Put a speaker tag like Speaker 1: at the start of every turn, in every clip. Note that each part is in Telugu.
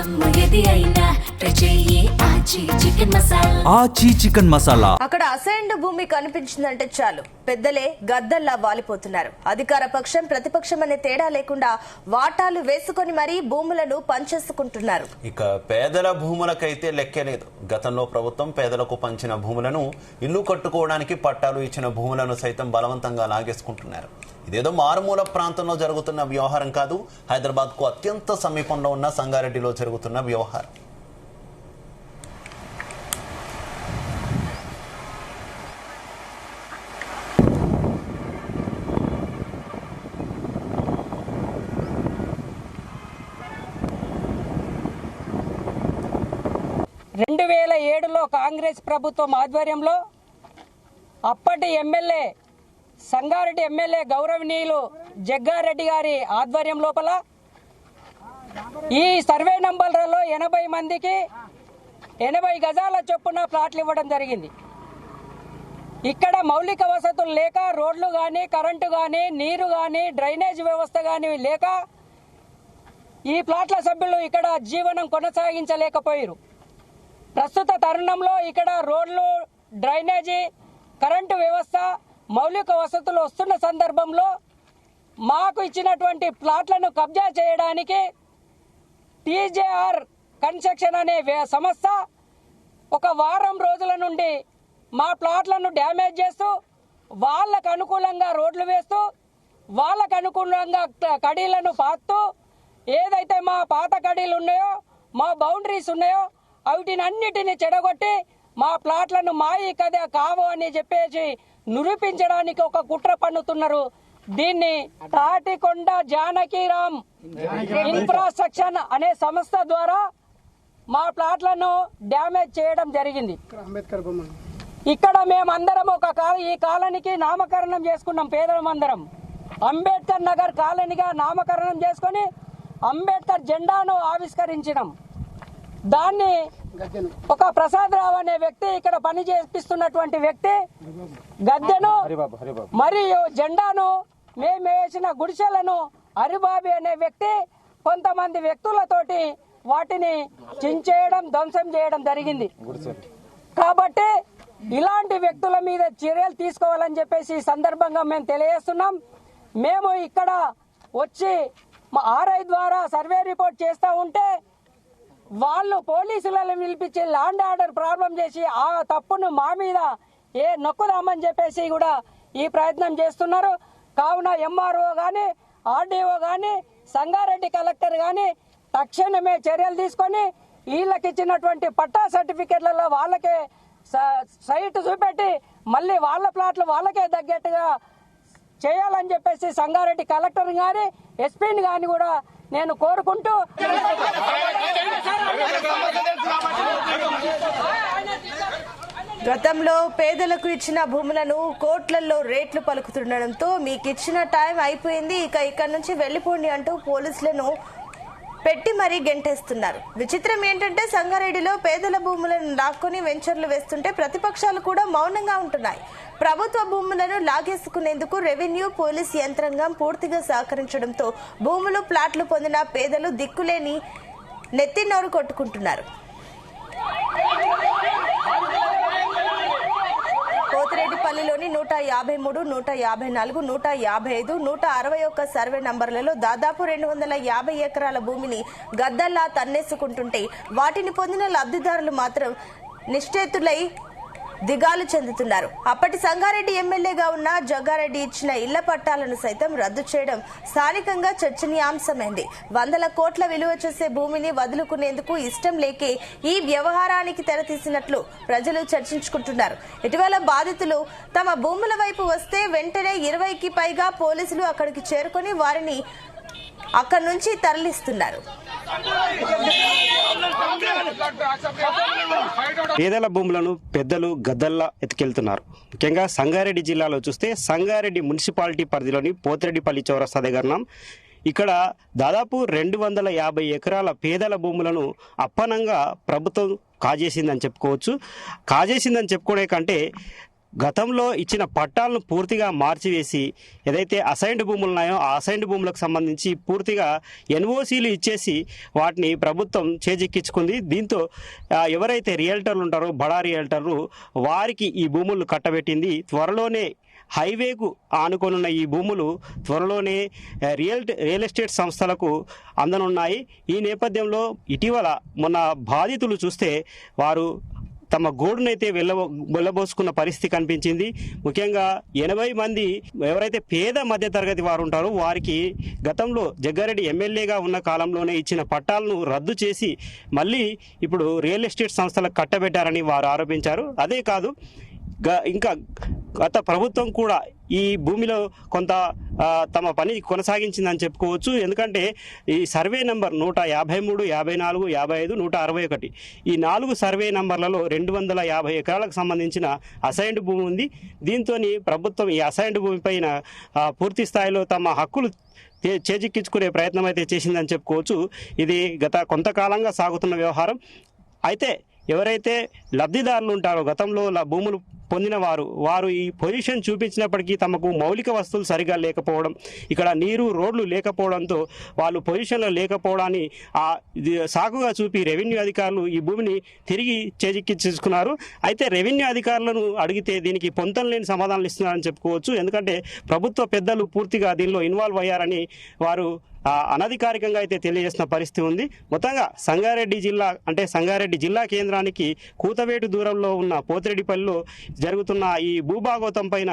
Speaker 1: ఆచి చికెన్ మసాలా.
Speaker 2: అక్కడ అసైన్డ్ భూమి కనిపించిందంటే చాలు పెద్దలే గద్దల్లా వాలిపోతున్నారు. అధికార పక్షం ప్రతిపక్షం అనే తేడా లేకుండా వాటాలు వేసుకొని మరీ భూములను పంచేసుకుంటున్నారు.
Speaker 3: ఇక పేదల భూములకైతే లెక్కే లేదు. గతంలో ప్రభుత్వం పేదలకు పంచిన భూములను ఇల్లు కట్టుకోవడానికి పట్టాలు ఇచ్చిన భూములను సైతం బలవంతంగా లాగేసుకుంటున్నారు. ఇదేదో మారుమూల ప్రాంతంలో జరుగుతున్న వ్యవహారం కాదు, హైదరాబాద్ కు అత్యంత సమీపంలో ఉన్న సంగారెడ్డిలో జరుగుతున్న వ్యవహారం.
Speaker 4: కాంగ్రెస్ ప్రభుత్వం ఆధ్వర్యంలో అప్పటి ఎమ్మెల్యే సంగారెడ్డి ఎమ్మెల్యే గౌరవనీయులు జగ్గారెడ్డి గారి ఆధ్వర్యం లోపల ఈ సర్వే నంబర్లలో 80 మందికి 80 గజాల చొప్పున ప్లాట్లు ఇవ్వడం జరిగింది. ఇక్కడ మౌలిక వసతులు లేక రోడ్లు కానీ కరెంటు కానీ నీరు కానీ డ్రైనేజ్ వ్యవస్థ కానీ లేక ఈ ప్లాట్ల సభ్యులు ఇక్కడ జీవనం కొనసాగించలేకపోయారు. ప్రస్తుత తరుణంలో ఇక్కడ రోడ్లు డ్రైనేజీ కరెంటు వ్యవస్థ మౌలిక వసతులు వస్తున్న సందర్భంలో మాకు ఇచ్చినటువంటి ప్లాట్లను కబ్జా చేయడానికి టీజేఆర్ కన్స్ట్రక్షన్ అనే సంస్థ ఒక వారం రోజుల నుండి మా ప్లాట్లను డ్యామేజ్ చేస్తూ వాళ్ళకు అనుకూలంగా రోడ్లు వేస్తూ వాళ్ళకు అనుకూలంగా కడీలను పాతూ ఏదైతే మా పాత కడీలు ఉన్నాయో మా బౌండరీస్ ఉన్నాయో వీటినన్నిటిని చెడగొట్టి మా ప్లాట్లను మాయి కదా కావు అని చెప్పేసి నిరూపించడానికి ఒక కుట్ర పన్నుతున్నారు. దీన్ని తాటికొండ జానకీరామ్ ఇన్ఫ్రాస్ట్రక్చర్ అనే సంస్థ ద్వారా మా ప్లాట్లను డ్యామేజ్ చేయడం జరిగింది. ఇక్కడ మేమందరం ఈ కాలనీకి నామకరణం చేసుకున్నాం. పేదలమందరం అంబేద్కర్ నగర్ కాలనీగా నామకరణం చేసుకుని అంబేద్కర్ జెండాను ఆవిష్కరించినాం. దాన్ని ఒక ప్రసాదరావు అనే వ్యక్తి ఇక్కడ పని చేపిస్తున్నటువంటి వ్యక్తి గద్దెను మరియు జెండాను మేము వేసిన గుడిసెలను హరిబాబి అనే వ్యక్తి కొంతమంది వ్యక్తులతోటి వాటిని చించేయడం ధ్వంసం చేయడం జరిగింది. కాబట్టి ఇలాంటి వ్యక్తుల మీద చర్యలు తీసుకోవాలని చెప్పేసి ఈ సందర్భంగా మేము తెలియజేస్తున్నాం. మేము ఇక్కడ వచ్చి మా ఆర్ఐ ద్వారా సర్వే రిపోర్ట్ చేస్తూ ఉంటే వాళ్ళు పోలీసులను పిలిపించి ల్యాండ్ ఆర్డర్ ప్రాబ్లం చేసి ఆ తప్పును మా మీద నొక్కుదామని చెప్పేసి కూడా ఈ ప్రయత్నం చేస్తున్నారు. కావున ఎంఆర్ఓ గాని ఆర్డీఓ గాని సంగారెడ్డి కలెక్టర్ గాని తక్షణమే చర్యలు తీసుకొని వీళ్ళకి ఇచ్చినటువంటి పట్టా సర్టిఫికెట్లలో వాళ్ళకే సైట్ చూపెట్టి మళ్ళీ వాళ్ళ ప్లాట్లు వాళ్ళకే తగ్గట్టుగా చేయాలని చెప్పేసి సంగారెడ్డి కలెక్టర్ గాని ఎస్పీని గాని కూడా నేను కోరుకుంటూ
Speaker 2: గతంలో పేదలకు ఇచ్చిన భూములను కోట్లలో రేట్లు పలుకుతుండడంతో మీకు ఇచ్చిన టైం అయిపోయింది, ఇక ఇక్కడ నుంచి వెళ్లిపోండి అంటూ పోలీసులను పెట్టి మరీ గెంటేస్తున్నారు. విచిత్రం ఏంటంటే సంగారెడ్డిలో పేదల భూములను లాక్కొని వెంచర్లు వేస్తుంటే ప్రతిపక్షాలు కూడా మౌనంగా ఉంటున్నాయి. ప్రభుత్వ భూములను లాగేసుకునేందుకు రెవెన్యూ పోలీస్ యంత్రాంగం పూర్తిగా సహకరించడంతో భూములు ప్లాట్లు పొందిన పేదలు దిక్కులేని నెత్తినోరు కొట్టుకుంటున్నారు. పోతిరెడ్డిపల్లిలోని 153, 154, 155, 161 సర్వే నంబర్లలో దాదాపు 250 ఎకరాల భూమిని గద్దల్లా తన్నేసుకుంటుంటే వాటిని పొందిన లబ్ధిదారులు మాత్రం నిశ్చేతులై దిగాలు చెందుతున్నారు. అప్పటి సంగారెడ్డి ఎమ్మెల్యేగా ఉన్న జగ్గారెడ్డి ఇచ్చిన ఇళ్ల పట్టాలను సైతం రద్దు చేయడం స్థానికంగా చర్చనీయాంశమైంది. 100 కోట్ల విలువ చేసే భూమిని వదులుకునేందుకు ఇష్టం లేకే ఈ వ్యవహారానికి తెరతీసినట్లు ప్రజలు చర్చించుకుంటున్నారు. ఇటీవల బాధితులు తమ భూముల వైపు వస్తే వెంటనే 20కి పైగా పోలీసులు అక్కడికి చేరుకుని వారిని అక్కడి నుంచి తరలిస్తున్నారు.
Speaker 5: పేదల భూములను పెద్దలు గద్దల్లా ఎత్తుకెళ్తున్నారు. ముఖ్యంగా సంగారెడ్డి జిల్లాలో చూస్తే సంగారెడ్డి మున్సిపాలిటీ పరిధిలోని పోతిరెడ్డిపల్లి చౌరస్తా దగ్గర ఇక్కడ దాదాపు 250 ఎకరాల పేదల భూములను అప్పనంగా ప్రభుత్వం కాజేసిందని చెప్పుకోవచ్చు. కాజేసిందని చెప్పుకునే కంటే గతంలో ఇచ్చిన పట్టాలను పూర్తిగా మార్చివేసి ఏదైతే అసైన్డ్ భూములు ఉన్నాయో ఆ అసైన్డ్ భూములకు సంబంధించి పూర్తిగా ఎన్ఓసీలు ఇచ్చేసి వాటిని ప్రభుత్వం చేజిక్కించుకుంది. దీంతో ఎవరైతే రియల్టర్లు ఉంటారో బడా రియల్టర్లు వారికి ఈ భూములు కట్టబెట్టింది. త్వరలోనే హైవేకు ఆనుకొనున్న ఈ భూములు త్వరలోనే రియల్ ఎస్టేట్ సంస్థలకు అందనున్నాయి. ఈ నేపథ్యంలో ఇటీవల మొన్న బాధితులు చూస్తే వారు తమ గోడునైతే వెళ్ళబోసుకున్న పరిస్థితి కనిపించింది. ముఖ్యంగా 80 మంది ఎవరైతే పేద మధ్య తరగతి వారు ఉంటారో వారికి గతంలో జగ్గారెడ్డి ఎమ్మెల్యేగా ఉన్న కాలంలోనే ఇచ్చిన పట్టాలను రద్దు చేసి మళ్ళీ ఇప్పుడు రియల్ ఎస్టేట్ సంస్థలకు కట్టబెట్టారని వారు ఆరోపించారు. అదే కాదు, ఇంకా గత ప్రభుత్వం కూడా ఈ భూమిలో కొంత తమ పని కొనసాగించిందని చెప్పుకోవచ్చు. ఎందుకంటే ఈ సర్వే నంబర్ 153, 54, 55, 161 ఈ 4 సర్వే నంబర్లలో 250 ఎకరాలకు సంబంధించిన అసైన్డ్ భూమి ఉంది. దీంతో ప్రభుత్వం ఈ అసైన్డ్ భూమి పైన పూర్తి స్థాయిలో తమ హక్కులు చేజిక్కించుకునే ప్రయత్నం అయితే చేసిందని చెప్పుకోవచ్చు. ఇది గత కొంతకాలంగా సాగుతున్న వ్యవహారం. అయితే ఎవరైతే లబ్ధిదారులు ఉంటారో గతంలో భూములు పొందిన వారు ఈ పొజిషన్ చూపించినప్పటికీ తమకు మౌలిక వస్తువులు సరిగా లేకపోవడం, ఇక్కడ నీరు రోడ్లు లేకపోవడంతో వాళ్ళు పొజిషన్లో లేకపోవడాన్ని సాకుగా చూపి రెవెన్యూ అధికారులు ఈ భూమిని తిరిగి చేజిక్కించుకున్నారు. అయితే రెవెన్యూ అధికారులను అడిగితే దీనికి పొంతం లేని సమాధానాలు ఇస్తున్నారని చెప్పుకోవచ్చు. ఎందుకంటే ప్రభుత్వ పెద్దలు పూర్తిగా దీనిలో ఇన్వాల్వ్ అయ్యారని వారు అనధికారికంగా అయితే తెలియజేసిన పరిస్థితి ఉంది. మొత్తంగా సంగారెడ్డి జిల్లా కేంద్రానికి కూతవేటు దూరంలో ఉన్న పోతిరెడ్డిపల్లిలో జరుగుతున్న ఈ భూభాగోతం పైన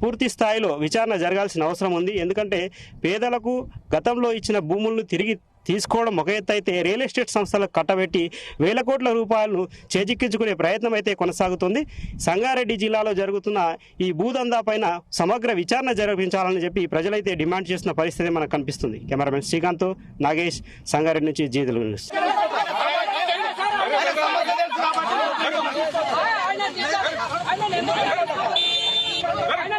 Speaker 5: పూర్తి స్థాయిలో విచారణ జరగాల్సిన అవసరం ఉంది. ఎందుకంటే పేదలకు గతంలో ఇచ్చిన భూములను తిరిగి తీసుకోవడం ఒక ఎత్తు అయితే రియల్ ఎస్టేట్ సంస్థలకు కట్టబెట్టి వేల కోట్ల రూపాయలను చేజిక్కించుకునే ప్రయత్నం అయితే కొనసాగుతుంది. సంగారెడ్డి జిల్లాలో జరుగుతున్న ఈ భూదందా పైన సమగ్ర విచారణ జరిపించాలని చెప్పి ప్రజలైతే డిమాండ్ చేస్తున్న పరిస్థితి మనకు కనిపిస్తుంది. కెమెరామెన్ శ్రీకాంత్, నాగేష్, సంగారెడ్డి నుంచి జీ తెలుగు న్యూస్.
Speaker 4: ఆయన